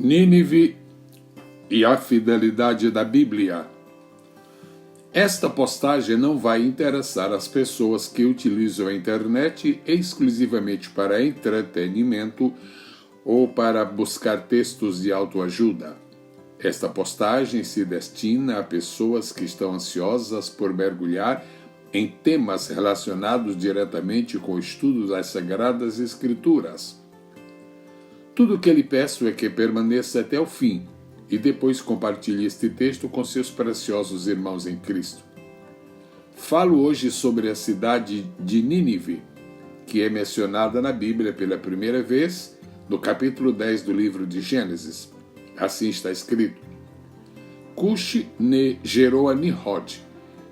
Nínive e a fidelidade da Bíblia. Esta postagem não vai interessar as pessoas que utilizam a internet exclusivamente para entretenimento ou para buscar textos de autoajuda. Esta postagem se destina a pessoas que estão ansiosas por mergulhar em temas relacionados diretamente com o estudo das Sagradas Escrituras. Tudo o que lhe peço é que permaneça até o fim e depois compartilhe este texto com seus preciosos irmãos em Cristo. Falo hoje sobre a cidade de Nínive, que é mencionada na Bíblia pela primeira vez no capítulo 10 do livro de Gênesis. Assim está escrito: Cush gerou a Nimrod.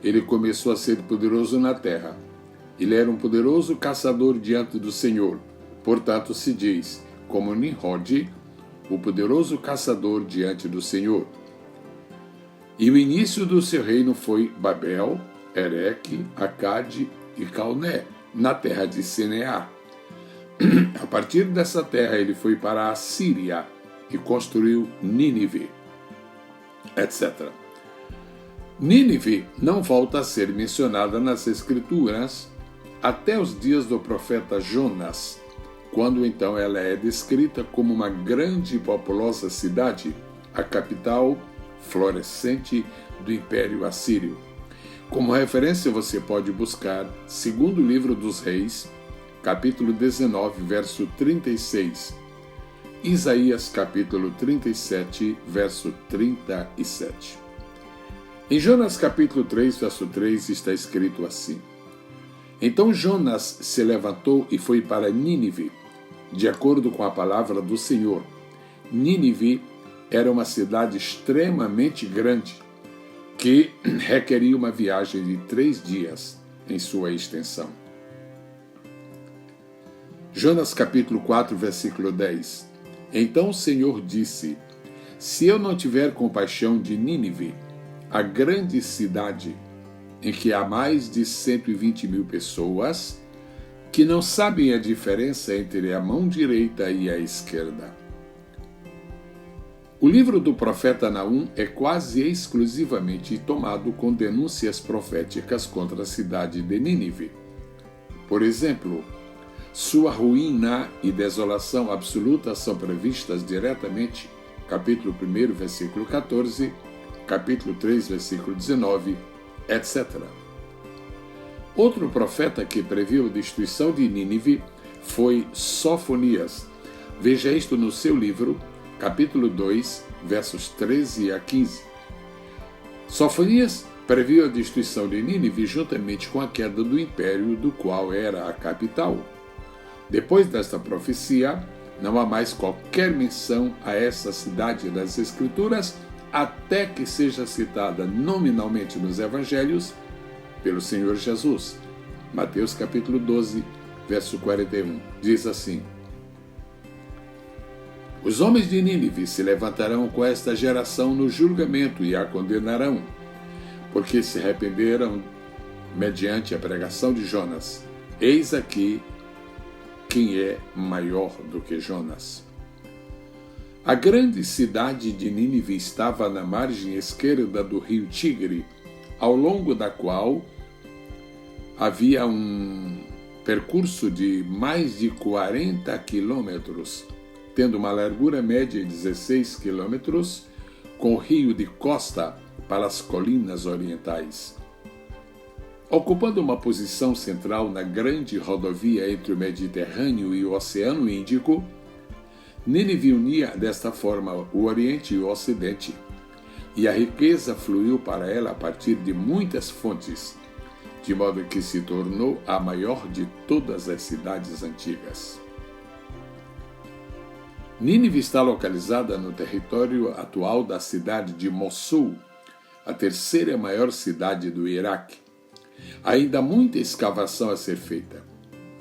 Ele começou a ser poderoso na terra. Ele era um poderoso caçador diante do Senhor. Portanto, se diz, como Nimrod, o poderoso caçador diante do Senhor. E o início do seu reino foi Babel, Ereque, Acade e Calné, na terra de Sinear. A partir dessa terra ele foi para a Síria e construiu Nínive, etc. Nínive não volta a ser mencionada nas Escrituras até os dias do profeta Jonas, quando então ela é descrita como uma grande e populosa cidade, a capital florescente do Império Assírio. Como referência você pode buscar segundo livro dos Reis, capítulo 19, verso 36, Isaías capítulo 37, verso 37. Em Jonas capítulo 3, verso 3 está escrito assim: Então Jonas se levantou e foi para Nínive, de acordo com a palavra do Senhor. Nínive era uma cidade extremamente grande, que requeria uma viagem de 3 dias em sua extensão. Jonas capítulo 4, versículo 10. Então o Senhor disse: Se eu não tiver compaixão de Nínive, a grande cidade em que há mais de 120 mil pessoas que não sabem a diferença entre a mão direita e a esquerda. O livro do profeta Naum é quase exclusivamente tomado com denúncias proféticas contra a cidade de Nínive. Por exemplo, sua ruína e desolação absoluta são previstas diretamente, capítulo 1, versículo 14, capítulo 3, versículo 19, etc. Outro profeta que previu a destruição de Nínive foi Sofonias. Veja isto no seu livro, capítulo 2, versos 13 a 15. Sofonias previu a destruição de Nínive juntamente com a queda do império do qual era a capital. Depois desta profecia, não há mais qualquer menção a essa cidade das Escrituras, até que seja citada nominalmente nos Evangelhos pelo Senhor Jesus. Mateus capítulo 12, verso 41, diz assim: Os homens de Nínive se levantarão com esta geração no julgamento e a condenarão, porque se arrependeram mediante a pregação de Jonas. Eis aqui quem é maior do que Jonas. A grande cidade de Nínive estava na margem esquerda do rio Tigre, ao longo da qual havia um percurso de mais de 40 quilômetros, tendo uma largura média de 16 quilômetros, com o rio de costa para as colinas orientais. Ocupando uma posição central na grande rodovia entre o Mediterrâneo e o Oceano Índico, Nínive unia desta forma o Oriente e o Ocidente, e a riqueza fluiu para ela a partir de muitas fontes, de modo que se tornou a maior de todas as cidades antigas. Nínive está localizada no território atual da cidade de Mossul, a terceira maior cidade do Iraque. Ainda há muita escavação a ser feita.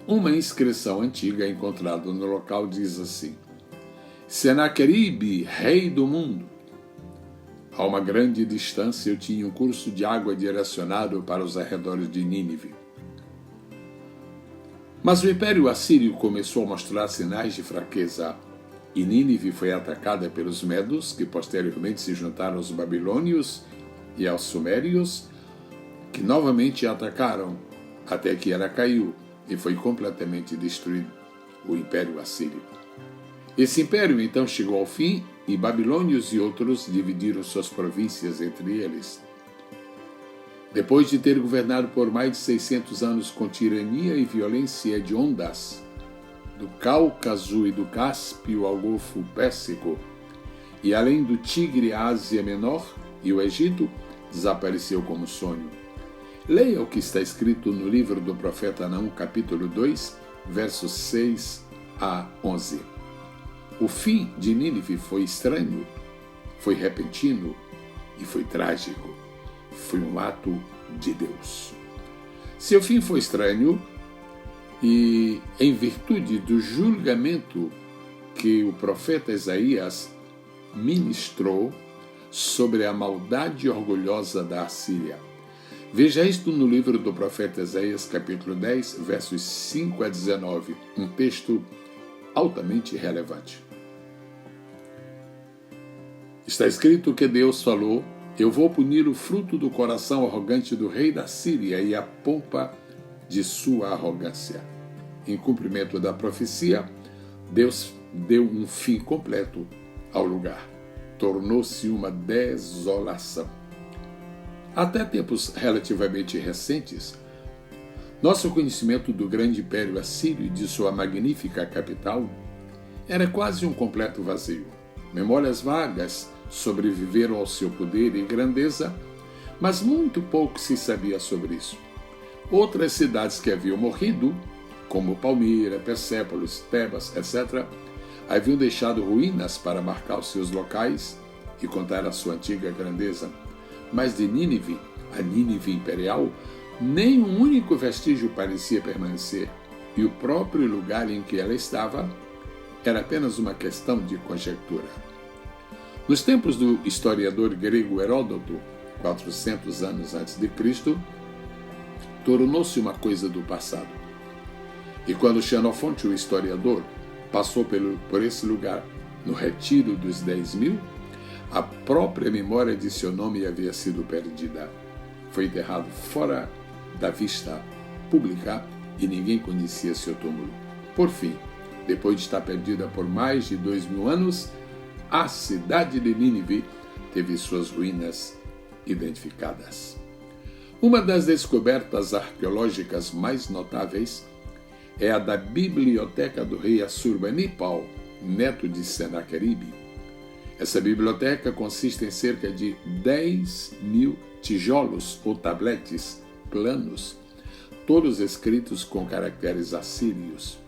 Uma inscrição antiga encontrada no local diz assim: Senaqueribe, rei do mundo. A uma grande distância eu tinha um curso de água direcionado para os arredores de Nínive. Mas o Império Assírio começou a mostrar sinais de fraqueza. E Nínive foi atacada pelos Medos, que posteriormente se juntaram aos babilônios e aos sumérios, que novamente a atacaram, até que ela caiu e foi completamente destruído, o Império Assírio. Esse império então chegou ao fim e babilônios e outros dividiram suas províncias entre eles. Depois de ter governado por mais de 600 anos com tirania e violência hediondas, do Cáucaso e do Cáspio ao Golfo Pérsico, e além do Tigre, a Ásia Menor e o Egito, desapareceu como sonho. Leia o que está escrito no livro do profeta Naum, capítulo 2, versos 6 a 11. O fim de Nínive foi estranho, foi repentino e foi trágico. Foi um ato de Deus. Seu fim foi estranho e, em virtude do julgamento que o profeta Isaías ministrou sobre a maldade orgulhosa da Assíria. Veja isto no livro do profeta Isaías, capítulo 10, versos 5 a 19, um texto altamente relevante. Está escrito que Deus falou: eu vou punir o fruto do coração arrogante do rei da Síria e a pompa de sua arrogância. Em cumprimento da profecia, Deus deu um fim completo ao lugar. Tornou-se uma desolação. Até tempos relativamente recentes, nosso conhecimento do grande império assírio e de sua magnífica capital era quase um completo vazio. Memórias vagas sobreviveram ao seu poder e grandeza, mas muito pouco se sabia sobre isso. Outras cidades que haviam morrido, como Palmira, Persépolis, Tebas, etc., haviam deixado ruínas para marcar os seus locais e contar a sua antiga grandeza. Mas de Nínive, a Nínive imperial, nem um único vestígio parecia permanecer, e o próprio lugar em que ela estava era apenas uma questão de conjectura. Nos tempos do historiador grego Heródoto, 400 anos antes de Cristo, tornou-se uma coisa do passado. E quando Xenofonte, o historiador, passou por esse lugar no retiro dos 10.000, a própria memória de seu nome havia sido perdida. Foi enterrado fora da vista pública e ninguém conhecia seu túmulo. Por fim, depois de estar perdida por mais de 2.000 anos, a cidade de Nínive teve suas ruínas identificadas. Uma das descobertas arqueológicas mais notáveis é a da biblioteca do rei Assurbanipal, neto de Senaqueribe. Essa biblioteca consiste em cerca de 10.000 tijolos ou tabletes planos, todos escritos com caracteres assírios.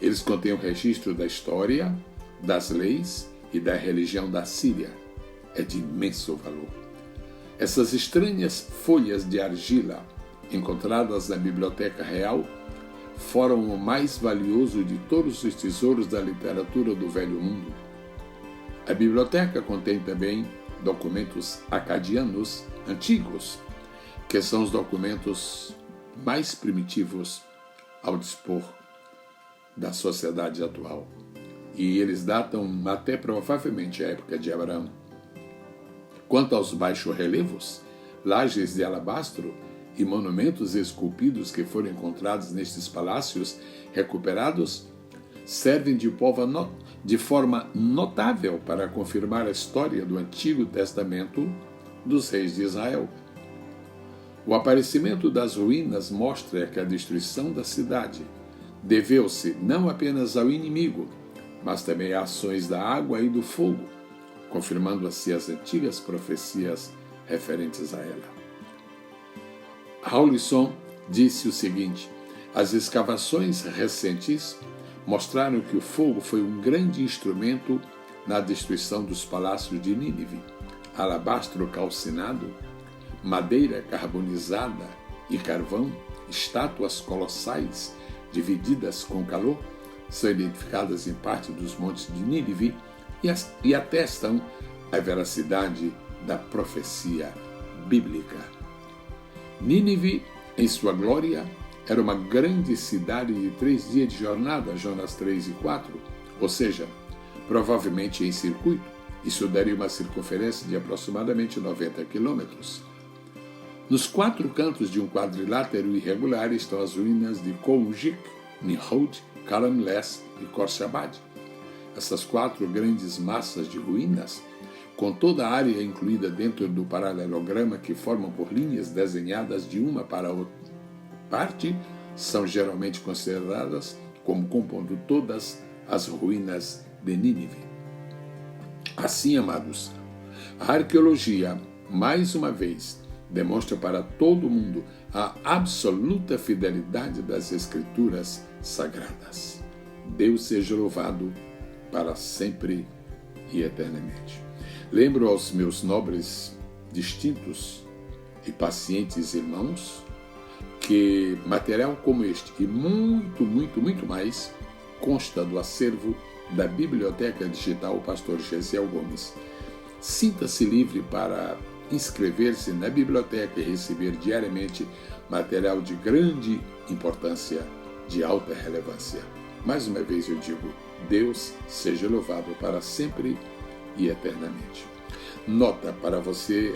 Eles contêm o registro da história, das leis e da religião da Síria. É de imenso valor. Essas estranhas folhas de argila, encontradas na Biblioteca Real, foram o mais valioso de todos os tesouros da literatura do Velho Mundo. A biblioteca contém também documentos acadianos antigos, que são os documentos mais primitivos ao dispor da sociedade atual. E eles datam até provavelmente a época de Abraão. Quanto aos baixo-relevos, lajes de alabastro e monumentos esculpidos que foram encontrados nestes palácios recuperados, servem de forma notável para confirmar a história do Antigo Testamento dos reis de Israel. O aparecimento das ruínas mostra que a destruição da cidade deveu-se não apenas ao inimigo, mas também a ações da água e do fogo, confirmando assim as antigas profecias referentes a ela. Rawlinson disse o seguinte: as escavações recentes mostraram que o fogo foi um grande instrumento na destruição dos palácios de Nínive. Alabastro calcinado, madeira carbonizada e carvão, estátuas colossais divididas com calor, são identificadas em parte dos montes de Nínive e atestam a veracidade da profecia bíblica. Nínive, em sua glória, era uma grande cidade de 3 dias de jornada, Jonas 3 e 4, ou seja, provavelmente em circuito. Isso daria uma circunferência de aproximadamente 90 quilômetros. Nos 4 cantos de um quadrilátero irregular estão as ruínas de Koujik, Nimrod, Karamles e Khorshabad. Essas 4 grandes massas de ruínas, com toda a área incluída dentro do paralelograma que formam por linhas desenhadas de uma para outra parte, são geralmente consideradas como compondo todas as ruínas de Nínive. Assim, amados, a arqueologia, mais uma vez, demonstra para todo mundo a absoluta fidelidade das Escrituras Sagradas. Deus seja louvado para sempre e eternamente. Lembro aos meus nobres, distintos e pacientes irmãos que material como este e muito mais consta do acervo da Biblioteca Digital Pastor Gesiel Gomes. Sinta-se livre para inscrever-se na biblioteca e receber diariamente material de grande importância, de alta relevância. Mais uma vez eu digo, Deus seja louvado para sempre e eternamente. Nota: para você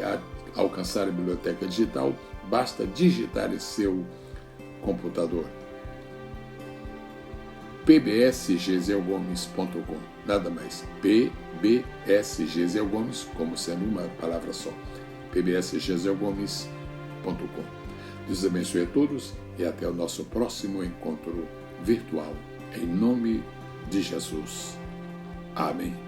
alcançar a biblioteca digital, basta digitar em seu computador pbsgesielgomes.com, nada mais, pbsgesielgomes, como sendo uma palavra só, pbsgesielgomes.com. Deus abençoe a todos e até o nosso próximo encontro virtual, em nome de Jesus. Amém.